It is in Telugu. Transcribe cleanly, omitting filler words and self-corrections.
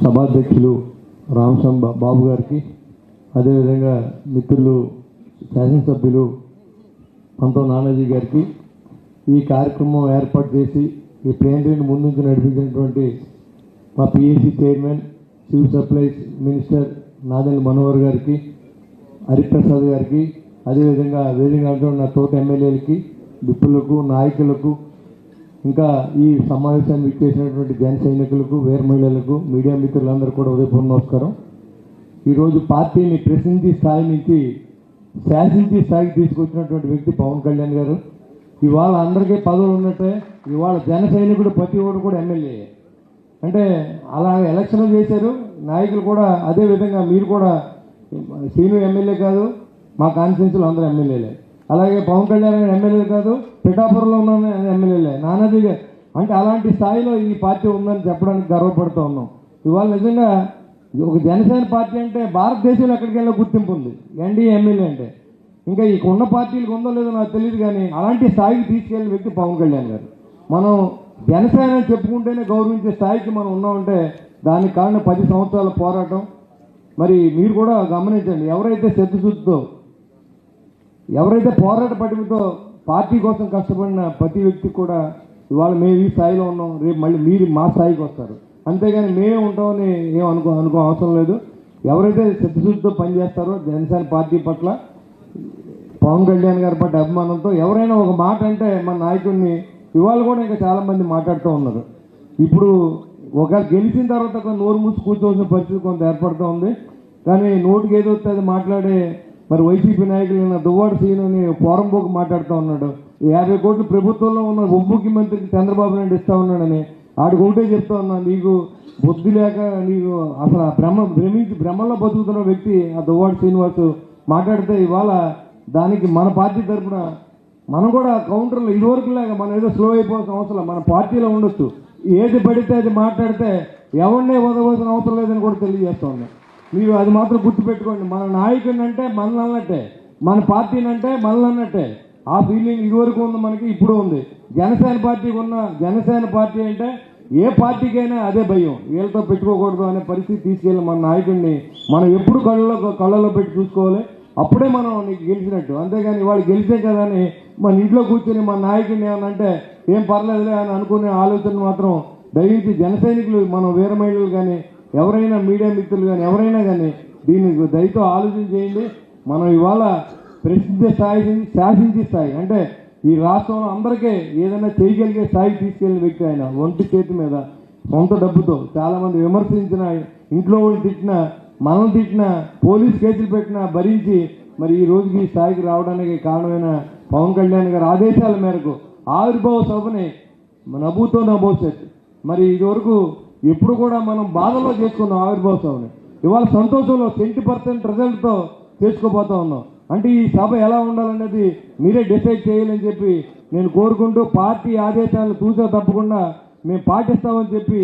సభాధ్యక్షులు రామసం బాబు గారికి, అదేవిధంగా మిత్రులు శాసనసభ్యులు పంతో నానాజీ గారికి, ఈ కార్యక్రమం ఏర్పాటు చేసి ఈ ప్లేనరీని ముందుకు నడిపించినటువంటి మా PSC chairman, civil supplies minister Nadendla Manohar గారికి, హరిప్రసాద్ గారికి, అదేవిధంగా వేదికగా ఉన్న తోటి ఎమ్మెల్యేలకి, విప్పులకు, నాయకులకు, ఇంకా ఈ సమావేశాన్ని విచ్చేసినటువంటి జన సైనికులకు, వీర మహిళలకు, మీడియా మిత్రులందరూ కూడా ఉదయపూర్వ నమస్కారం. ఈరోజు పార్టీని ప్రశ్నించి స్థాయి నుంచి శాసించి స్థాయికి తీసుకొచ్చినటువంటి వ్యక్తి పవన్ కళ్యాణ్ గారు. ఇవాళ అందరికీ పదవులు ఉన్నట్టే ఇవాళ జన సైనికుడు ప్రతి ఒక్కరు కూడా ఎమ్మెల్యే. అంటే అలా ఎలక్షన్లు చేశారు నాయకులు కూడా. అదేవిధంగా మీరు కూడా సీను ఎమ్మెల్యే కాదు, మా కాన్స్టిట్యూన్సీలో అందరూ ఎమ్మెల్యేలే. అలాగే పవన్ కళ్యాణ్ ఎమ్మెల్యే కాదు, పిఠాపురంలో ఉన్న ఎమ్మెల్యేలే, నానాజీ గారు. అంటే అలాంటి స్థాయిలో ఈ పార్టీ ఉందని చెప్పడానికి గర్వపడుతూ ఉన్నాం. ఇవాళ నిజంగా ఒక జనసేన పార్టీ అంటే భారతదేశంలో ఎక్కడికి వెళ్ళే గుర్తింపు ఉంది ఎన్డీఏ ఎమ్మెల్యే అంటే. ఇంకా ఈ ఉన్న పార్టీలకు ఉందో లేదో నాకు తెలియదు, కానీ అలాంటి స్థాయికి తీసుకెళ్లిన వ్యక్తి పవన్ కళ్యాణ్ గారు. మనం జనసేన చెప్పుకుంటేనే గౌరవించే స్థాయికి మనం ఉన్నామంటే దానికి కారణం 10 సంవత్సరాల పోరాటం. మరి మీరు కూడా గమనించండి, ఎవరైతే శత్రుశుద్ధితో, ఎవరైతే పోరాట పటిమతో పార్టీ కోసం కష్టపడిన ప్రతి వ్యక్తి కూడా ఇవాళ మేము ఈ స్థాయిలో ఉన్నాం, రేపు మళ్ళీ మీరు మా స్థాయికి వస్తారు. అంతేగాని మేమే ఉంటామని ఏం అనుకో అవసరం లేదు. ఎవరైతే శత్రుశుద్ధితో పనిచేస్తారో జనసేన పార్టీ పట్ల, పవన్ కళ్యాణ్ గారి పట్ల అభిమానంతో ఎవరైనా ఒక మాట అంటే మన నాయకుడిని ఇవాళ కూడా ఇంకా చాలామంది మాట్లాడుతూ ఉన్నారు. ఇప్పుడు ఒకవేళ గెలిచిన తర్వాత నోరు మూసి కూర్చోవలసిన పరిస్థితి కొంత ఏర్పడుతూ ఉంది. కానీ నోటికి ఏదో వస్తే అది మాట్లాడే మరి వైసీపీ నాయకులైన దువ్వాడ సీనుని పోరంపోకు మాట్లాడుతూ ఉన్నాడు. 50 కోట్లు ప్రభుత్వంలో ఉన్న ఉప ముఖ్యమంత్రికి చంద్రబాబు నాయుడు ఇస్తా ఉన్నాడని ఆడికి ఒకటే చెప్తా ఉన్నా, నీకు బుద్ధి లేక నీకు అసలు భ్రమలో బతుకుతున్న వ్యక్తి ఆ దువ్వాడ శ్రీనివాసు మాట్లాడితే ఇవాళ దానికి మన పార్టీ తరఫున మనం కూడా కౌంటర్లో ఇదివరకు లాగా మనం ఏదో స్లో అయిపోవాల్సిన అవసరం మన పార్టీలో ఉండొచ్చు. ఏది పడితే అది మాట్లాడితే ఎవరినే వదవలసిన అవసరం లేదని కూడా తెలియజేస్తా ఉన్నాం. మీరు అది మాత్రం గుర్తుపెట్టుకోండి. మన నాయకుడిని అంటే మనల్ని అన్నట్టే, మన పార్టీని అంటే మనల్ని అన్నట్టే. ఆ ఫీలింగ్ ఇదివరకు ఉంది, మనకి ఇప్పుడు ఉంది. జనసేన పార్టీకి ఉన్న జనసేన పార్టీ అంటే ఏ పార్టీకైనా అదే భయం, వీళ్ళతో పెట్టుకోకూడదు అనే పరిస్థితి తీసుకెళ్ళి మన నాయకుడిని మనం ఎప్పుడు కళ్ళలో పెట్టి చూసుకోవాలి. అప్పుడే మనం నీకు గెలిచినట్టు. అంతేగాని ఇవాళ గెలిచే కదా అని మన ఇంట్లో కూర్చొని మన నాయకుడిని ఏమన్నా అంటే ఏం పర్లేదులే అని అనుకునే ఆలోచన మాత్రం దయించి జన సైనికులు, మనం వీర మహిళలు కానీ ఎవరైనా మీడియా మిత్రులు కానీ ఎవరైనా కానీ దీనికి దయతో ఆలోచన చేయండి. మనం ఇవాళ ప్రసిద్ధ స్థాయి నుంచి శాసించే స్థాయి, అంటే ఈ రాష్ట్రంలో అందరికీ ఏదైనా చేయగలిగే స్థాయికి తీసుకెళ్లిన వ్యక్తి ఆయన. ఒంటి చేతి మీద సొంత డబ్బుతో చాలామంది విమర్శించిన, ఇంట్లో వాళ్ళు తిట్టినా, మనం తిట్టినా, పోలీస్ కేసులు పెట్టినా భరించి మరి ఈ రోజుకి ఈ స్థాయికి రావడానికి కారణమైన పవన్ కళ్యాణ్ గారి ఆదేశాల మేరకు ఆవిర్భావ సభని నభూతో నా భవిష్యత్ మరి ఇదివరకు ఎప్పుడు కూడా మనం బాధలో చేసుకున్నాం. ఆవిర్భావ సభని ఇవాళ సంతోషంలో 20% రిజల్ట్తో చేసుకోబోతా ఉన్నాం. అంటే ఈ సభ ఎలా ఉండాలనేది మీరే డిసైడ్ చేయాలని చెప్పి నేను కోరుకుంటూ, పార్టీ ఆదేశాలను తూచా తప్పకుండా మేము పాటిస్తామని చెప్పి